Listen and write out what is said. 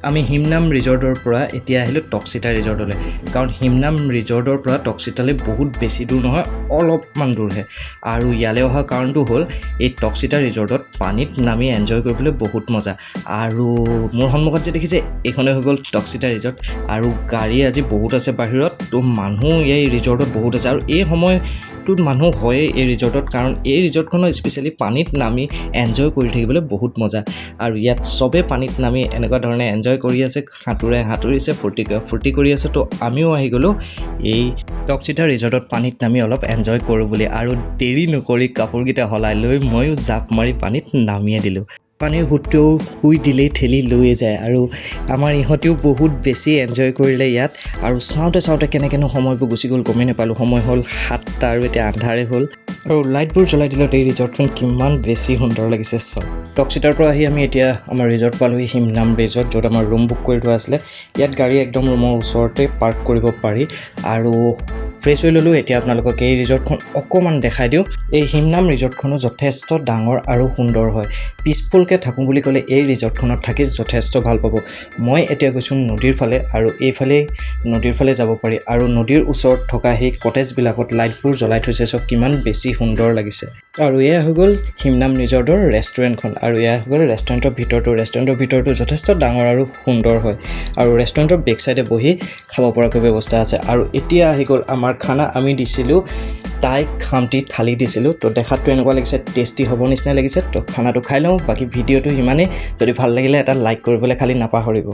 আমি হিমনাম ৰিজৰ্টৰ পৰা এতিয়া আহিলোঁ টক্সিতা ৰিজৰ্টলৈ কাৰণ হিমনাম ৰিজৰ্টৰ পৰা টক্সিতালৈ বহুত বেছি দূৰ নহয় অলপমান দূৰহে আৰু ইয়ালৈ অহা কাৰণটো হ'ল এই টক্সিতা ৰিজৰ্টত পানীত নামি এনজয় কৰিবলৈ বহুত মজা আৰু মোৰ সন্মুখত যে দেখিছে এইখনে হৈ গ'ল টক্সিতা ৰিজৰ্ট আৰু গাড়ী আজি বহুত আছে বাহিৰত তো মানুহ এই ৰিজৰ্টত বহুত আছে আৰু এই সময়টোত মানুহ হয় এই ৰিজৰ্টত কাৰণ এই ৰিজৰ্টখনত স্পেচিয়েলি পানীত নামি এনজয় কৰি থাকিবলৈ বহুত মজা আৰু ইয়াত চবে পানীত নামি এনেকুৱা ধৰণে এনজয় কৰি আছে সাঁতুৰিছে ফূৰ্তি কৰি আছে তো আমিও আহি গ'লোঁ এই টক্সিতা ৰিজৰ্টত পানীত নামি অলপ এনজয় কৰোঁ বুলি আৰু দেৰি নকৰি কাপোৰকেইটা সলাই লৈ ময়ো জাপ মাৰি পানীত নামিয়ে দিলোঁ পানীৰ সোঁতটোও শুই দিলেই ঠেলি লৈয়ে যায় আৰু আমাৰ ইহঁতেও বহুত বেছি এনজয় কৰিলে ইয়াত আৰু চাওঁতে কেনেকৈনো সময়বোৰ গুচি গ'ল গমেই নাপালোঁ সময় হ'ল 7টা আৰু এতিয়া আন্ধাৰে হ'ল আৰু লাইটবোৰ জ্বলাই দিলত এই ৰিজৰ্টখন কিমান বেছি সুন্দৰ লাগিছে চব টক্সিতাৰ পৰা আহি আমি এতিয়া আমাৰ ৰিজৰ্ট পালোহি হিমনাম ৰিজৰ্ট য'ত আমাৰ ৰুম বুক কৰি থোৱা আছিলে ইয়াত গাড়ী একদম ৰুমৰ ওচৰতে পাৰ্ক কৰিব পাৰি আৰু ফ্ৰেছ হৈ ল'লোঁ এতিয়া আপোনালোকক এই ৰিজৰ্টখন অকণমান দেখাই দিওঁ এই হিমনাম ৰিজৰ্টখনো যথেষ্ট ডাঙৰ আৰু সুন্দৰ হয় পিচফুলকৈ থাকোঁ বুলি ক'লে এই ৰিজৰ্টখনত থাকি যথেষ্ট ভাল পাব মই এতিয়া গৈছোঁ নদীৰ ফালে আৰু এইফালে নদীৰ ফালে যাব পাৰি আৰু নদীৰ ওচৰত থকা সেই কটেজবিলাকত লাইটবোৰ জ্বলাই থৈছে চব কিমান বেছি সুন্দৰ লাগিছে আৰু এয়া হৈ গ'ল হিমনাম ৰিজৰ্টৰ ৰেষ্টুৰেণ্টখন আৰু এয়া হৈ গ'ল ৰেষ্টুৰেণ্টৰ ভিতৰটো যথেষ্ট ডাঙৰ আৰু সুন্দৰ হয় আৰু ৰেষ্টুৰেণ্টৰ বেক চাইডে বহি খাব পৰাকৈ ব্যৱস্থা আছে আৰু এতিয়া আহি গ'ল আমাৰ খানা আমি দিছিলোঁ তাইক খামটি থালি দিছিলোঁ তো দেখাতটো এনেকুৱা লাগিছে টেষ্টি হ'ব নিচিনা লাগিছে তো খানাটো খাই লওঁ বাকী ভিডিঅ'টো সিমানেই যদি ভাল লাগিলে এটা লাইক কৰিবলৈ খালি নাপাহৰিব